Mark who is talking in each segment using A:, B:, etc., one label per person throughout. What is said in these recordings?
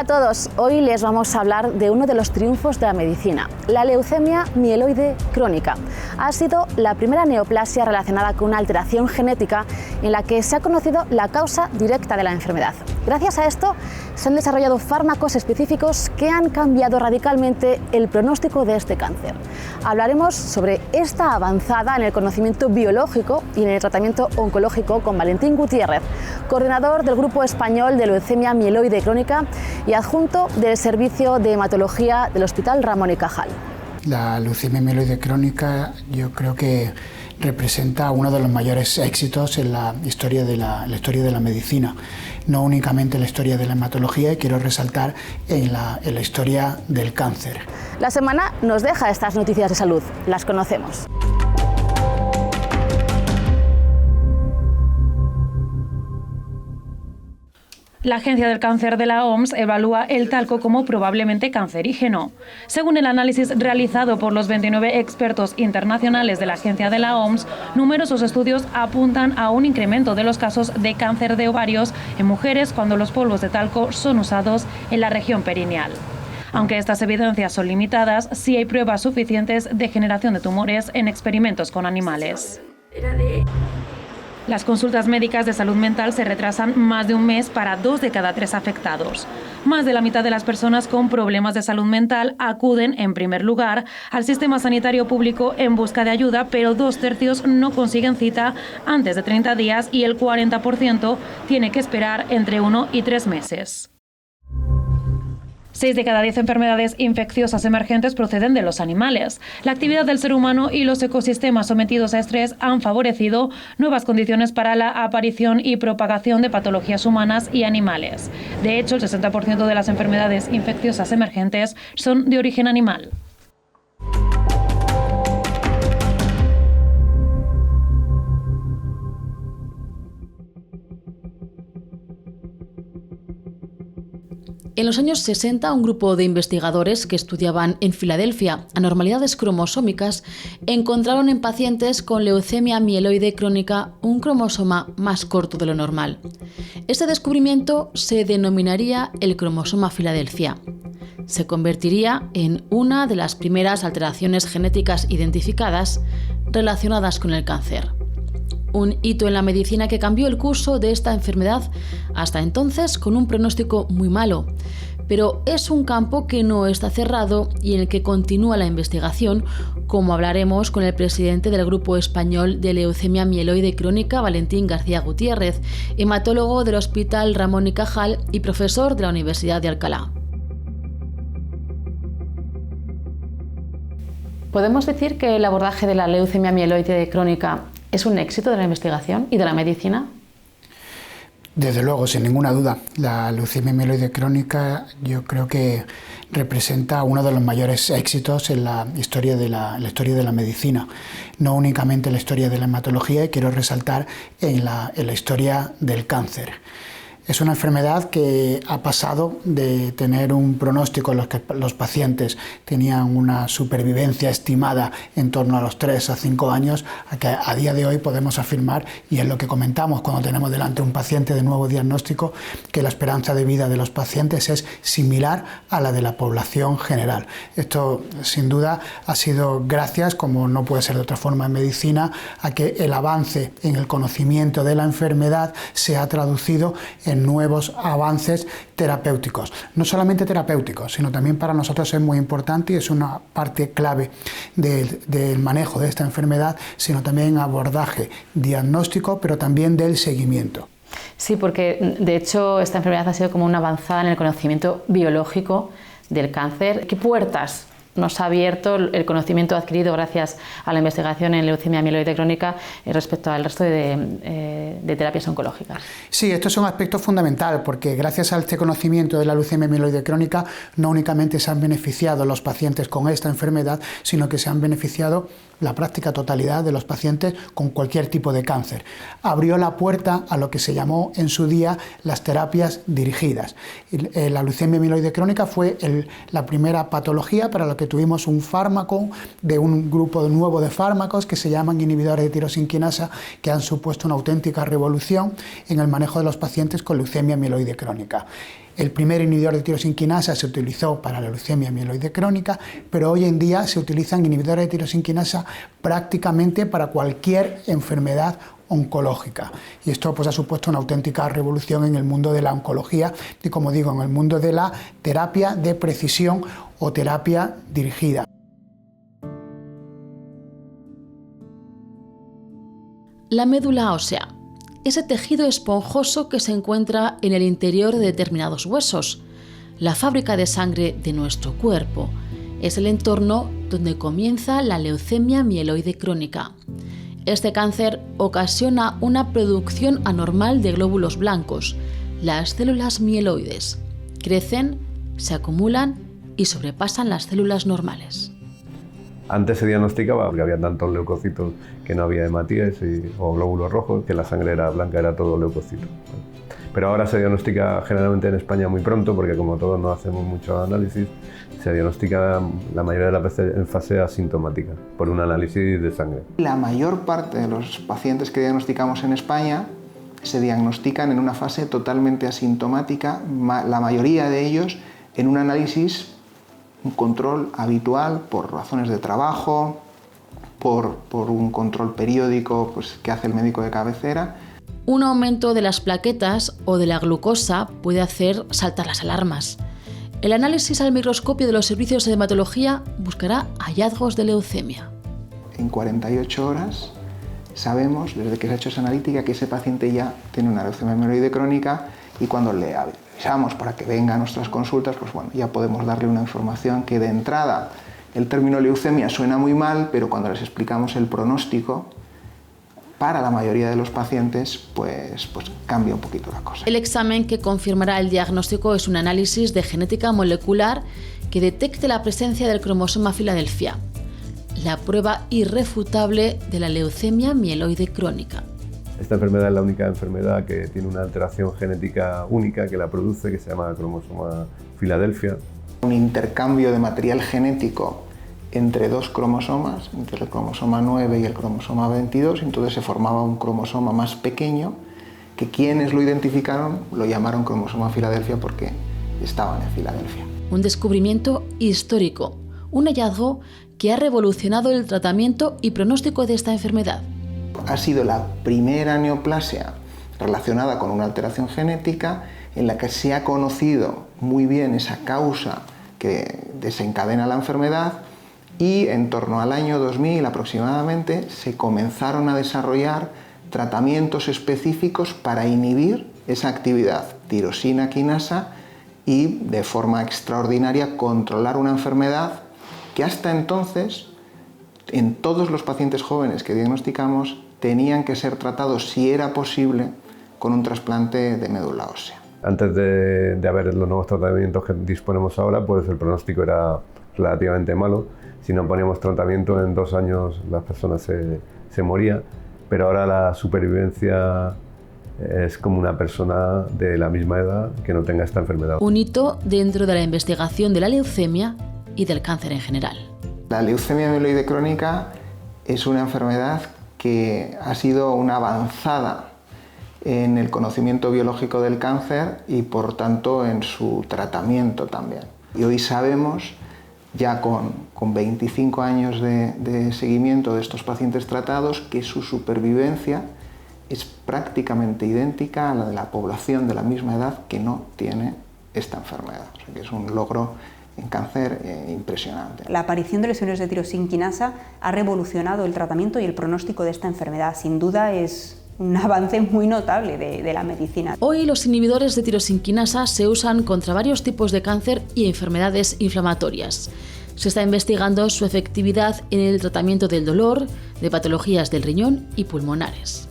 A: Hola a todos, hoy les vamos a hablar de uno de los triunfos de la medicina, la leucemia mieloide crónica. Ha sido la primera neoplasia relacionada con una alteración genética en la que se ha conocido la causa directa de la enfermedad. Gracias a esto se han desarrollado fármacos específicos que han cambiado radicalmente el pronóstico de este cáncer. Hablaremos sobre esta avanzada en el conocimiento biológico y en el tratamiento oncológico con Valentín Gutiérrez, coordinador del Grupo Español de Leucemia Mieloide Crónica y adjunto del Servicio de Hematología del Hospital Ramón y Cajal.
B: La leucemia mieloide crónica yo creo que representa uno de los mayores éxitos en la historia de la medicina, no únicamente en la historia de la hematología, y quiero resaltar en la historia del cáncer.
A: La semana nos deja estas noticias de salud, las conocemos.
C: La Agencia del Cáncer de la OMS evalúa el talco como probablemente cancerígeno. Según el análisis realizado por los 29 expertos internacionales de la Agencia de la OMS, numerosos estudios apuntan a un incremento de los casos de cáncer de ovarios en mujeres cuando los polvos de talco son usados en la región perineal. Aunque estas evidencias son limitadas, sí hay pruebas suficientes de generación de tumores en experimentos con animales. Las consultas médicas de salud mental se retrasan más de un mes para 2 de cada 3 afectados. Más de la mitad de las personas con problemas de salud mental acuden, en primer lugar, al sistema sanitario público en busca de ayuda, pero 2/3 no consiguen cita antes de 30 días y el 40% tiene que esperar entre 1 y 3 meses. 6 de cada 10 enfermedades infecciosas emergentes proceden de los animales. La actividad del ser humano y los ecosistemas sometidos a estrés han favorecido nuevas condiciones para la aparición y propagación de patologías humanas y animales. De hecho, el 60% de las enfermedades infecciosas emergentes son de origen animal.
D: En los años 60, un grupo de investigadores que estudiaban en Filadelfia anormalidades cromosómicas encontraron en pacientes con leucemia mieloide crónica un cromosoma más corto de lo normal. Este descubrimiento se denominaría el cromosoma Filadelfia. Se convertiría en una de las primeras alteraciones genéticas identificadas relacionadas con el cáncer. Un hito en la medicina que cambió el curso de esta enfermedad, hasta entonces con un pronóstico muy malo. Pero es un campo que no está cerrado y en el que continúa la investigación, como hablaremos con el presidente del Grupo Español de Leucemia Mieloide Crónica, Valentín García Gutiérrez, hematólogo del Hospital Ramón y Cajal y profesor de la Universidad de Alcalá.
A: ¿Podemos decir que el abordaje de la leucemia mieloide crónica es un éxito de la investigación y de la medicina?
B: Desde luego, sin ninguna duda. La leucemia mieloide crónica yo creo que representa uno de los mayores éxitos en la historia de la medicina, no únicamente en la historia de la hematología, y quiero resaltar en la historia del cáncer. Es una enfermedad que ha pasado de tener un pronóstico en los que los pacientes tenían una supervivencia estimada en torno a los 3 a 5 años, a que a día de hoy podemos afirmar, y es lo que comentamos cuando tenemos delante un paciente de nuevo diagnóstico, que la esperanza de vida de los pacientes es similar a la de la población general. Esto, sin duda, ha sido gracias, como no puede ser de otra forma en medicina, a que el avance en el conocimiento de la enfermedad se ha traducido en nuevos avances terapéuticos. No solamente terapéuticos, sino también para nosotros es muy importante y es una parte clave del manejo de esta enfermedad, sino también abordaje diagnóstico, pero también del seguimiento.
A: Sí, porque de hecho esta enfermedad ha sido como una avanzada en el conocimiento biológico del cáncer. ¿Qué puertas nos ha abierto el conocimiento adquirido gracias a la investigación en leucemia mieloide crónica respecto al resto de terapias oncológicas?
B: Sí, esto es un aspecto fundamental, porque gracias a este conocimiento de la leucemia mieloide crónica no únicamente se han beneficiado los pacientes con esta enfermedad, sino que se han beneficiado la práctica totalidad de los pacientes con cualquier tipo de cáncer. Abrió la puerta a lo que se llamó en su día las terapias dirigidas. La leucemia mieloide crónica fue la primera patología para la que tuvimos un fármaco de un grupo nuevo de fármacos que se llaman inhibidores de tirosinquinasa, que han supuesto una auténtica revolución en el manejo de los pacientes con leucemia mieloide crónica. El primer inhibidor de tirosinquinasa se utilizó para la leucemia mieloide crónica, pero hoy en día se utilizan inhibidores de tirosinquinasa prácticamente para cualquier enfermedad oncológica. Y esto pues ha supuesto una auténtica revolución en el mundo de la oncología y, como digo, en el mundo de la terapia de precisión o terapia dirigida.
D: La médula ósea, ese tejido esponjoso que se encuentra en el interior de determinados huesos, la fábrica de sangre de nuestro cuerpo, es el entorno donde comienza la leucemia mieloide crónica. Este cáncer ocasiona una producción anormal de glóbulos blancos, las células mieloides. Crecen, se acumulan y sobrepasan las células normales.
E: Antes se diagnosticaba porque había tantos leucocitos que no había hematíes o glóbulos rojos, que la sangre era blanca, era todo leucocito. Pero ahora se diagnostica generalmente en España muy pronto, porque como todos no hacemos mucho análisis, se diagnostica la mayoría de las veces en fase asintomática, por un análisis de sangre.
F: La mayor parte de los pacientes que diagnosticamos en España se diagnostican en una fase totalmente asintomática, la mayoría de ellos en un análisis, un control habitual por razones de trabajo, por un control periódico pues, que hace el médico de cabecera.
D: Un aumento de las plaquetas o de la glucosa puede hacer saltar las alarmas. El análisis al microscopio de los servicios de hematología buscará hallazgos de leucemia.
F: En 48 horas sabemos, desde que se ha hecho esa analítica, que ese paciente ya tiene una leucemia mieloide crónica, y cuando le avisamos para que venga a nuestras consultas, pues bueno, ya podemos darle una información que de entrada el término leucemia suena muy mal, pero cuando les explicamos el pronóstico, para la mayoría de los pacientes, pues cambia un poquito la cosa.
D: El examen que confirmará el diagnóstico es un análisis de genética molecular que detecte la presencia del cromosoma Filadelfia, la prueba irrefutable de la leucemia mieloide crónica.
E: Esta enfermedad es la única enfermedad que tiene una alteración genética única que la produce, que se llama cromosoma Filadelfia.
F: Un intercambio de material genético entre dos cromosomas, entre el cromosoma 9 y el cromosoma 22, entonces se formaba un cromosoma más pequeño que quienes lo identificaron lo llamaron cromosoma Filadelfia porque estaban en Filadelfia.
D: Un descubrimiento histórico, un hallazgo que ha revolucionado el tratamiento y pronóstico de esta enfermedad.
F: Ha sido la primera neoplasia relacionada con una alteración genética en la que se ha conocido muy bien esa causa que desencadena la enfermedad, y en torno al año 2000 aproximadamente se comenzaron a desarrollar tratamientos específicos para inhibir esa actividad tirosina quinasa y de forma extraordinaria controlar una enfermedad que hasta entonces en todos los pacientes jóvenes que diagnosticamos tenían que ser tratados, si era posible, con un trasplante de médula ósea.
E: Antes de haber los nuevos tratamientos que disponemos ahora, pues el pronóstico era relativamente malo. Si no poníamos tratamiento, en 2 años las personas se morían, pero ahora la supervivencia es como una persona de la misma edad que no tenga esta enfermedad.
D: Un hito dentro de la investigación de la leucemia y del cáncer en general.
F: La leucemia mieloide crónica es una enfermedad que ha sido una avanzada en el conocimiento biológico del cáncer y por tanto en su tratamiento también. Y hoy sabemos, ya con 25 años de seguimiento de estos pacientes tratados, que su supervivencia es prácticamente idéntica a la de la población de la misma edad que no tiene esta enfermedad. O sea que es un logro en cáncer impresionante.
G: La aparición de lesiones de tirosinquinasa ha revolucionado el tratamiento y el pronóstico de esta enfermedad. Sin duda es un avance muy notable de la medicina.
D: Hoy los inhibidores de tirosinquinasa se usan contra varios tipos de cáncer y enfermedades inflamatorias. Se está investigando su efectividad en el tratamiento del dolor, de patologías del riñón y pulmonares.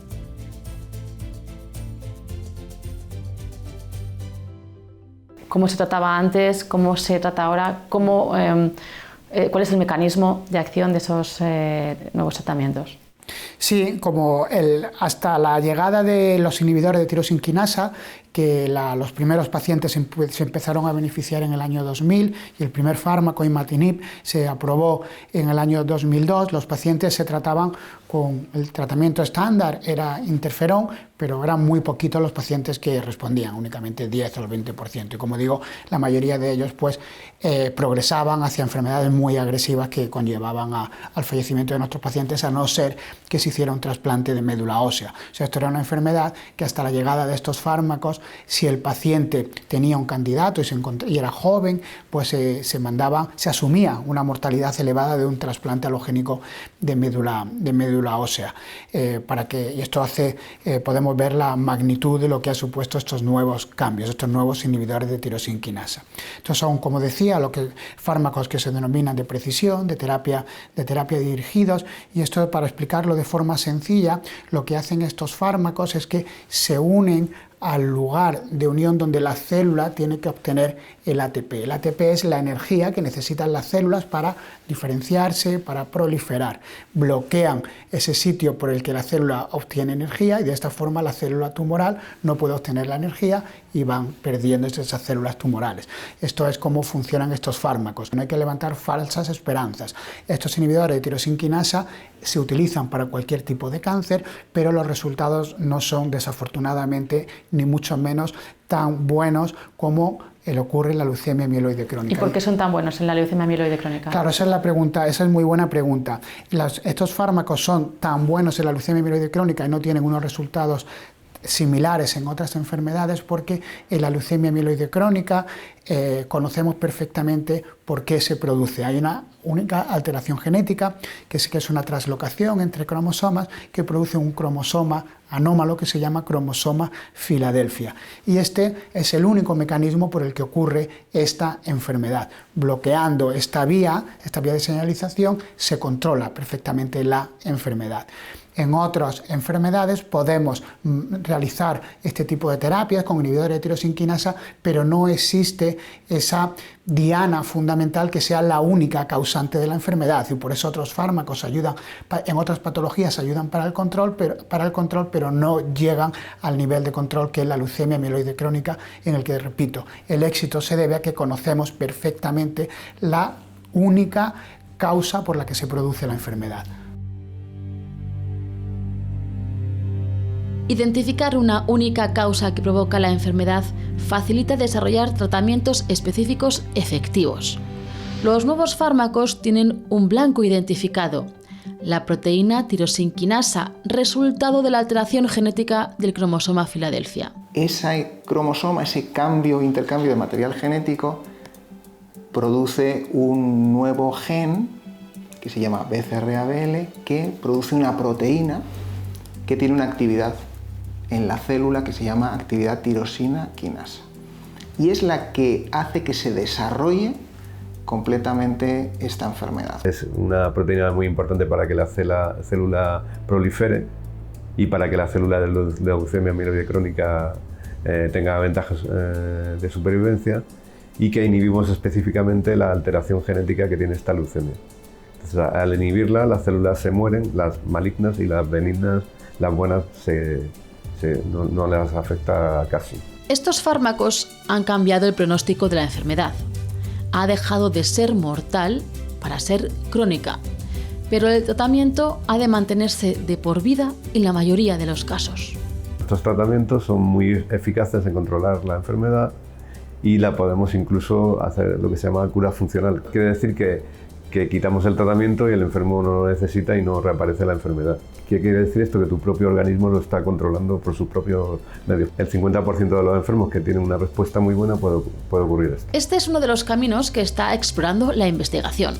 A: ¿Cómo se trataba antes? ¿Cómo se trata ahora? ¿Cuál es el mecanismo de acción de esos nuevos tratamientos?
B: Sí, como hasta la llegada de los inhibidores de tirosinquinasa, que los primeros pacientes se empezaron a beneficiar en el año 2000 y el primer fármaco, imatinib, se aprobó en el año 2002. Los pacientes se trataban con el tratamiento estándar, era interferón, pero eran muy poquitos los pacientes que respondían, únicamente 10 o el 20%. Y como digo, la mayoría de ellos pues, progresaban hacia enfermedades muy agresivas que conllevaban al fallecimiento de nuestros pacientes, a no ser que se hiciera un trasplante de médula ósea. O sea, esto era una enfermedad que hasta la llegada de estos fármacos, si el paciente tenía un candidato y era joven, pues se asumía una mortalidad elevada de un trasplante alogénico de médula ósea. Y esto podemos ver la magnitud de lo que ha supuesto estos nuevos cambios, estos nuevos inhibidores de tirosinquinasa. Estos son, como decía, fármacos que se denominan de precisión, de terapia dirigidos, y esto, para explicarlo de forma sencilla, lo que hacen estos fármacos es que se unen al lugar de unión donde la célula tiene que obtener el ATP. El ATP es la energía que necesitan las células para diferenciarse, para proliferar. Bloquean ese sitio por el que la célula obtiene energía y de esta forma la célula tumoral no puede obtener la energía y van perdiendo esas células tumorales. Esto es cómo funcionan estos fármacos. No hay que levantar falsas esperanzas. Estos inhibidores de tirosinquinasa se utilizan para cualquier tipo de cáncer, pero los resultados no son, desafortunadamente, ni mucho menos tan buenos como ocurre en la leucemia mieloide crónica.
A: ¿Y por qué son tan buenos en la leucemia mieloide crónica?
B: Claro, esa es la pregunta, esa es muy buena pregunta. Estos fármacos son tan buenos en la leucemia mieloide crónica y no tienen unos resultados similares en otras enfermedades porque en la leucemia mieloide crónica conocemos perfectamente por qué se produce. Hay una única alteración genética, que es una translocación entre cromosomas que produce un cromosoma anómalo que se llama cromosoma Filadelfia. Y este es el único mecanismo por el que ocurre esta enfermedad. Bloqueando esta vía de señalización se controla perfectamente la enfermedad. En otras enfermedades podemos realizar este tipo de terapias con inhibidores de tirosinquinasa, pero no existe esa diana fundamental que sea la única causante de la enfermedad, y por eso otros fármacos ayudan, en otras patologías ayudan para el control, pero no llegan al nivel de control que es la leucemia mieloide crónica, en el que, repito, el éxito se debe a que conocemos perfectamente la única causa por la que se produce la enfermedad.
D: Identificar una única causa que provoca la enfermedad facilita desarrollar tratamientos específicos efectivos. Los nuevos fármacos tienen un blanco identificado, la proteína tirosinquinasa, resultado de la alteración genética del cromosoma Filadelfia.
F: Ese cromosoma, ese intercambio de material genético, produce un nuevo gen que se llama BCR-ABL, que produce una proteína que tiene una actividad en la célula que se llama actividad tirosina quinasa. Y es la que hace que se desarrolle completamente esta enfermedad.
E: Es una proteína muy importante para que la célula prolifere y para que la célula de leucemia mieloide crónica tenga ventajas de supervivencia, y que inhibimos específicamente la alteración genética que tiene esta leucemia. Entonces, al inhibirla, las células se mueren, las malignas, y las benignas, las buenas, no les afecta casi.
D: Estos fármacos han cambiado el pronóstico de la enfermedad. Ha dejado de ser mortal para ser crónica, pero el tratamiento ha de mantenerse de por vida en la mayoría de los casos.
E: Estos tratamientos son muy eficaces en controlar la enfermedad y la podemos incluso hacer lo que se llama cura funcional. Quiere decir que quitamos el tratamiento y el enfermo no lo necesita y no reaparece la enfermedad. ¿Qué quiere decir esto? Que tu propio organismo lo está controlando por sus propios medios. El 50% de los enfermos que tienen una respuesta muy buena puede ocurrir esto.
D: Este es uno de los caminos que está explorando la investigación,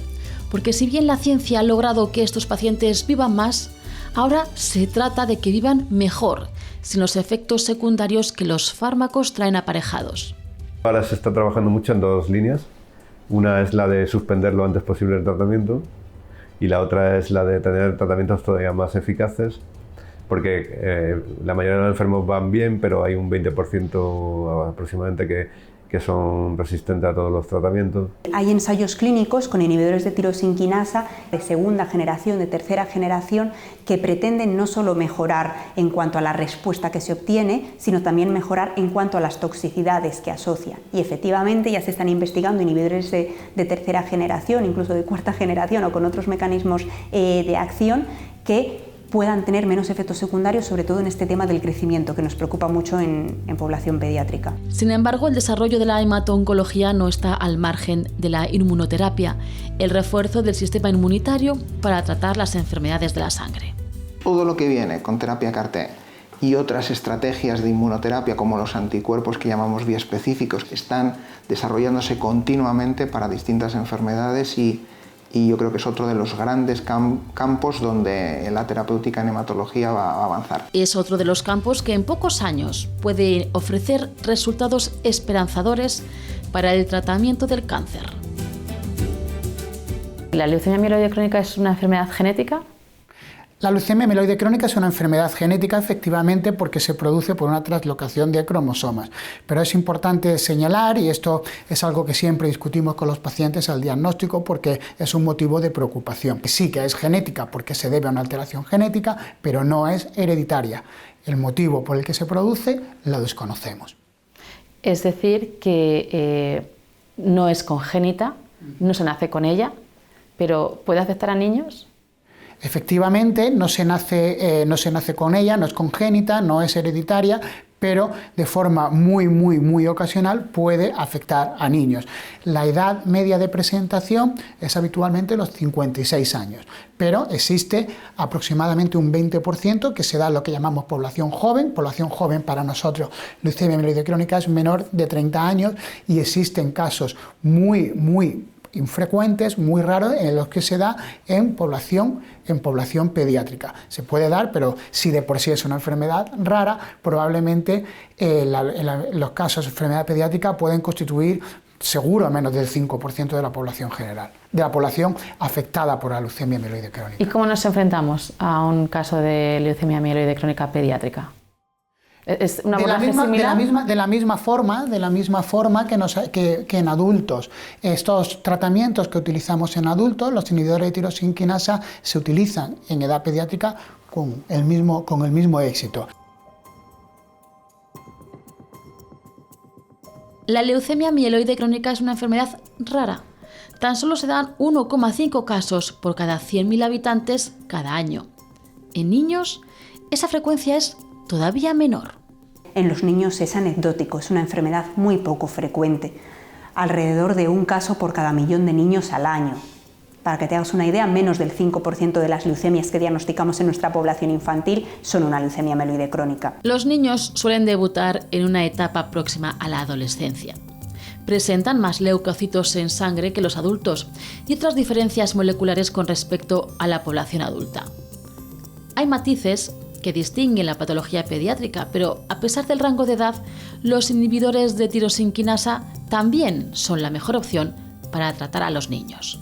D: porque si bien la ciencia ha logrado que estos pacientes vivan más, ahora se trata de que vivan mejor, sin los efectos secundarios que los fármacos traen aparejados.
E: Ahora se está trabajando mucho en dos líneas. Una es la de suspender lo antes posible el tratamiento, y la otra es la de tener tratamientos todavía más eficaces, porque la mayoría de los enfermos van bien, pero hay un 20% aproximadamente que que son resistentes a todos los tratamientos.
G: Hay ensayos clínicos con inhibidores de tirosinquinasa de segunda generación, de tercera generación, que pretenden no solo mejorar en cuanto a la respuesta que se obtiene, sino también mejorar en cuanto a las toxicidades que asocian. Y efectivamente ya se están investigando inhibidores de tercera generación, incluso de cuarta generación o con otros mecanismos de acción que puedan tener menos efectos secundarios, sobre todo en este tema del crecimiento, que nos preocupa mucho en población pediátrica.
D: Sin embargo, el desarrollo de la hemato-oncología no está al margen de la inmunoterapia, el refuerzo del sistema inmunitario para tratar las enfermedades de la sangre.
F: Todo lo que viene con terapia CAR-T y otras estrategias de inmunoterapia como los anticuerpos que llamamos biespecíficos están desarrollándose continuamente para distintas enfermedades y yo creo que es otro de los grandes campos donde la terapéutica en hematología va a avanzar.
D: Es otro de los campos que en pocos años puede ofrecer resultados esperanzadores para el tratamiento del cáncer.
A: ¿La leucemia mieloide crónica es una enfermedad genética?
B: La leucemia mieloide crónica es una enfermedad genética, efectivamente, porque se produce por una traslocación de cromosomas. Pero es importante señalar, y esto es algo que siempre discutimos con los pacientes al diagnóstico porque es un motivo de preocupación. Sí que es genética porque se debe a una alteración genética, pero no es hereditaria. El motivo por el que se produce lo desconocemos.
A: Es decir, que no es congénita, no se nace con ella, pero ¿puede afectar a niños?
B: Efectivamente, no se nace con ella, no es congénita, no es hereditaria, pero de forma muy ocasional puede afectar a niños. La edad media de presentación es habitualmente los 56 años, pero existe aproximadamente un 20% que se da lo que llamamos población joven para nosotros. Leucemia mieloide crónica es menor de 30 años y existen casos muy infrecuentes, muy raros, en los que se da en población pediátrica. Se puede dar, pero si de por sí es una enfermedad rara, probablemente los casos de enfermedad pediátrica pueden constituir seguro menos del 5% de la población general, de la población afectada por la leucemia mieloide crónica.
A: ¿Y cómo nos enfrentamos a un caso de leucemia mieloide crónica pediátrica? ¿Es una abordaje similar?
B: De la misma forma que en adultos. Estos tratamientos que utilizamos en adultos, los inhibidores de tirosinquinasa, se utilizan en edad pediátrica con el mismo éxito.
D: La leucemia mieloide crónica es una enfermedad rara. Tan solo se dan 1,5 casos por cada 100.000 habitantes cada año. En niños, esa frecuencia es todavía menor.
G: En los niños es anecdótico, es una enfermedad muy poco frecuente, alrededor de un caso por cada 1.000.000 de niños al año. Para que te hagas una idea, menos del 5% de las leucemias que diagnosticamos en nuestra población infantil son una leucemia mieloide crónica.
D: Los niños suelen debutar en una etapa próxima a la adolescencia. Presentan más leucocitos en sangre que los adultos y otras diferencias moleculares con respecto a la población adulta. Hay matices que distinguen la patología pediátrica, pero a pesar del rango de edad, los inhibidores de tirosinquinasa también son la mejor opción para tratar a los niños.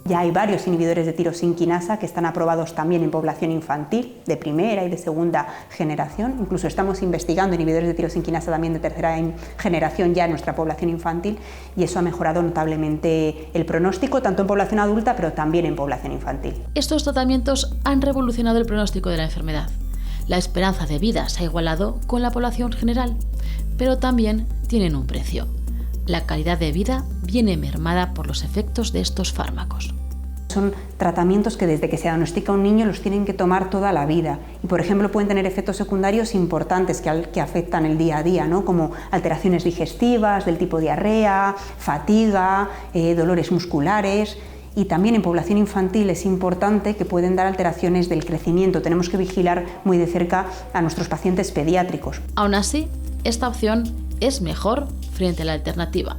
G: Ya hay varios inhibidores de tirosinquinasa que están aprobados también en población infantil, de primera y de segunda generación. Incluso estamos investigando inhibidores de tirosinquinasa también de tercera generación ya en nuestra población infantil, y eso ha mejorado notablemente el pronóstico, tanto en población adulta, pero también en población infantil.
D: Estos tratamientos han revolucionado el pronóstico de la enfermedad. La esperanza de vida se ha igualado con la población general, pero también tienen un precio. La calidad de vida viene mermada por los efectos de estos fármacos.
G: Son tratamientos que desde que se diagnostica un niño los tienen que tomar toda la vida y, por ejemplo, pueden tener efectos secundarios importantes que afectan el día a día, ¿no? Como alteraciones digestivas del tipo diarrea, fatiga, dolores musculares. Y también en población infantil es importante que pueden dar alteraciones del crecimiento. Tenemos que vigilar muy de cerca a nuestros pacientes pediátricos.
D: Aún así, esta opción es mejor frente a la alternativa.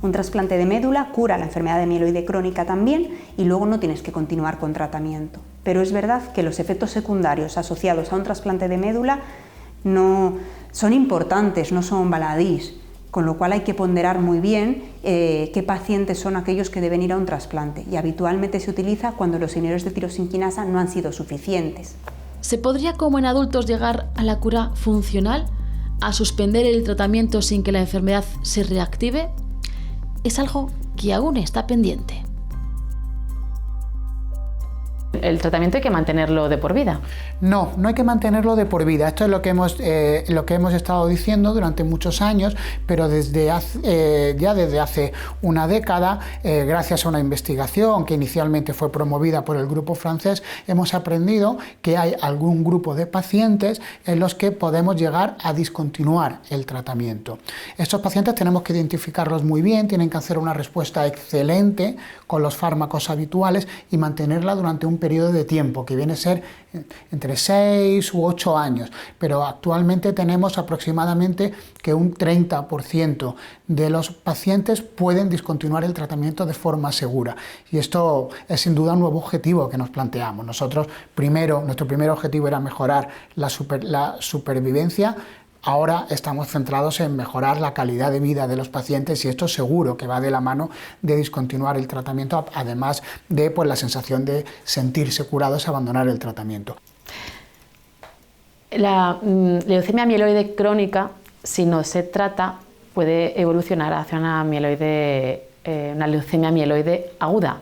G: Un trasplante de médula cura la enfermedad de mieloide crónica también y luego no tienes que continuar con tratamiento. Pero es verdad que los efectos secundarios asociados a un trasplante de médula no son importantes, no son baladís, con lo cual hay que ponderar muy bien qué pacientes son aquellos que deben ir a un trasplante, y habitualmente se utiliza cuando los inhibidores de tirosinquinasa no han sido suficientes.
D: ¿Se podría, como en adultos, llegar a la cura funcional a suspender el tratamiento sin que la enfermedad se reactive? Es algo que aún está pendiente.
A: ¿El tratamiento hay que mantenerlo de por vida?
B: No, no hay que mantenerlo de por vida. Esto es lo que hemos estado diciendo durante muchos años, pero desde hace una década, gracias a una investigación que inicialmente fue promovida por el grupo francés, hemos aprendido que hay algún grupo de pacientes en los que podemos llegar a discontinuar el tratamiento. Estos pacientes tenemos que identificarlos muy bien, tienen que hacer una respuesta excelente con los fármacos habituales y mantenerla durante un periodo de tiempo que viene a ser entre 6 u 8 años, pero actualmente tenemos aproximadamente que un 30% de los pacientes pueden discontinuar el tratamiento de forma segura, y esto es sin duda un nuevo objetivo que nos planteamos. Nuestro primer objetivo era mejorar la supervivencia. Ahora estamos centrados en mejorar la calidad de vida de los pacientes, y esto seguro que va de la mano de discontinuar el tratamiento, además de la sensación de sentirse curados y abandonar el tratamiento.
A: La leucemia mieloide crónica, si no se trata, puede evolucionar hacia una leucemia mieloide aguda.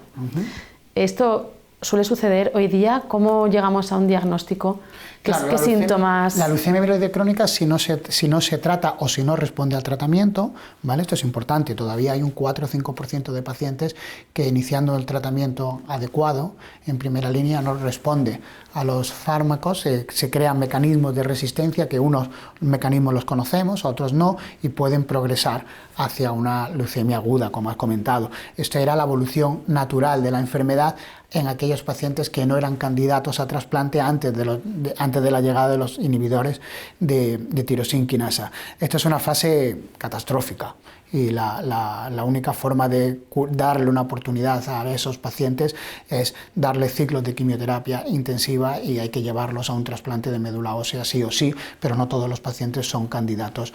A: Esto suele suceder hoy día. ¿Cómo llegamos a un diagnóstico? ¿Qué síntomas?
B: La leucemia mieloide crónica, si no se trata o si no responde al tratamiento, ¿vale? Esto es importante, todavía hay un 4 o 5% de pacientes que, iniciando el tratamiento adecuado, en primera línea, no responde a los fármacos, se crean mecanismos de resistencia, que unos mecanismos los conocemos, otros no, y pueden progresar hacia una leucemia aguda, como has comentado. Esta era la evolución natural de la enfermedad en aquellos pacientes que no eran candidatos a trasplante antes de la llegada de los inhibidores de tirosina quinasa. Esta es una fase catastrófica, y la única forma de darle una oportunidad a esos pacientes es darle ciclos de quimioterapia intensiva, y hay que llevarlos a un trasplante de médula ósea sí o sí, pero no todos los pacientes son candidatos.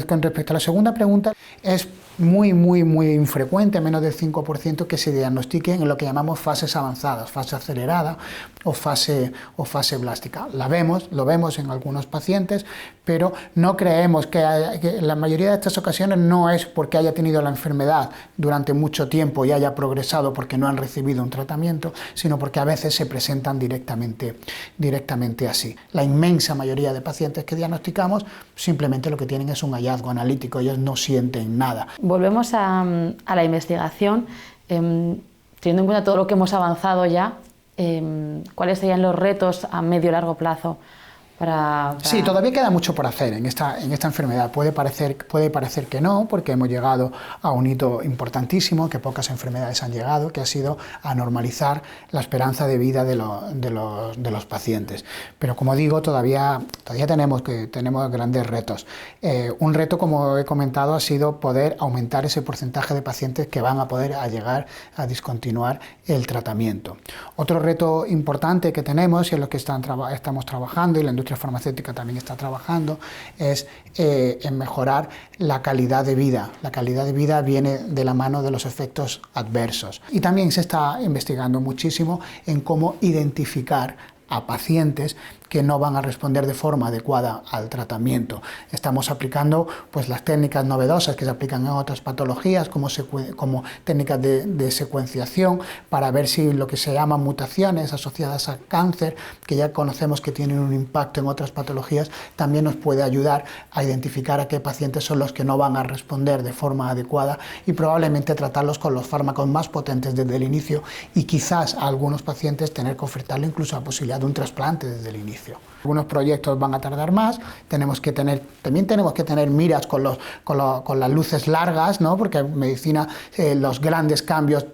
B: Con respecto a la segunda pregunta, es muy infrecuente, menos del 5%, que se diagnostiquen en lo que llamamos fases avanzadas, fase acelerada o fase blástica. Lo vemos en algunos pacientes, pero no creemos que la mayoría de estas ocasiones no es porque haya tenido la enfermedad durante mucho tiempo y haya progresado porque no han recibido un tratamiento, sino porque a veces se presentan directamente así. La inmensa mayoría de pacientes que diagnosticamos simplemente lo que tienen es un hallazgo analítico, ellos no sienten nada.
A: Volvemos a la investigación, teniendo en cuenta todo lo que hemos avanzado ya, ¿cuáles serían los retos a medio y largo plazo? Sí, todavía queda mucho por hacer en esta enfermedad. Puede parecer que no, porque hemos llegado a un hito importantísimo que pocas enfermedades han llegado, que ha sido a normalizar la esperanza de vida de los pacientes. Pero como digo, todavía tenemos grandes retos. Un reto, como he comentado, ha sido poder aumentar ese porcentaje de pacientes que van a poder llegar a discontinuar el tratamiento. Otro reto importante que tenemos, y en lo que estamos trabajando, y la industria farmacéutica también está trabajando, es en mejorar la calidad de vida. La calidad de vida viene de la mano de los efectos adversos. Y también se está investigando muchísimo en cómo identificar a pacientes que no van a responder de forma adecuada al tratamiento. Estamos aplicando las técnicas novedosas que se aplican en otras patologías, como técnicas de secuenciación, para ver si lo que se llaman mutaciones asociadas a cáncer, que ya conocemos que tienen un impacto en otras patologías, también nos puede ayudar a identificar a qué pacientes son los que no van a responder de forma adecuada, y probablemente tratarlos con los fármacos más potentes desde el inicio, y quizás a algunos pacientes tener que ofertarle incluso la posibilidad de un trasplante desde el inicio. Algunos proyectos van a tardar más, también tenemos que tener miras con las luces largas, ¿no? Porque en medicina los grandes cambios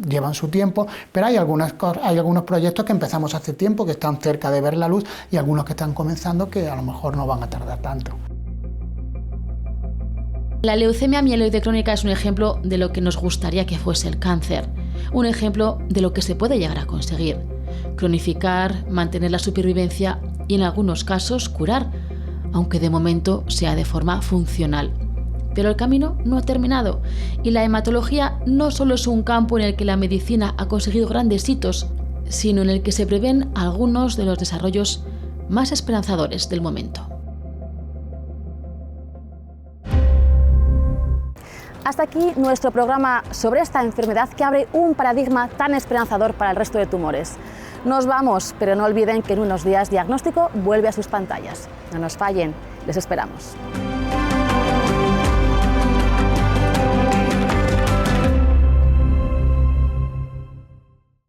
A: llevan su tiempo, pero hay algunos proyectos que empezamos hace tiempo, que están cerca de ver la luz, y algunos que están comenzando que a lo mejor no van a tardar tanto.
D: La leucemia mieloide crónica es un ejemplo de lo que nos gustaría que fuese el cáncer, un ejemplo de lo que se puede llegar a conseguir: cronificar, mantener la supervivencia y en algunos casos curar, aunque de momento sea de forma funcional. Pero el camino no ha terminado, y la hematología no solo es un campo en el que la medicina ha conseguido grandes hitos, sino en el que se prevén algunos de los desarrollos más esperanzadores del momento.
A: Hasta aquí nuestro programa sobre esta enfermedad que abre un paradigma tan esperanzador para el resto de tumores. Nos vamos, pero no olviden que en unos días Diagnóstico vuelve a sus pantallas. No nos fallen, les esperamos.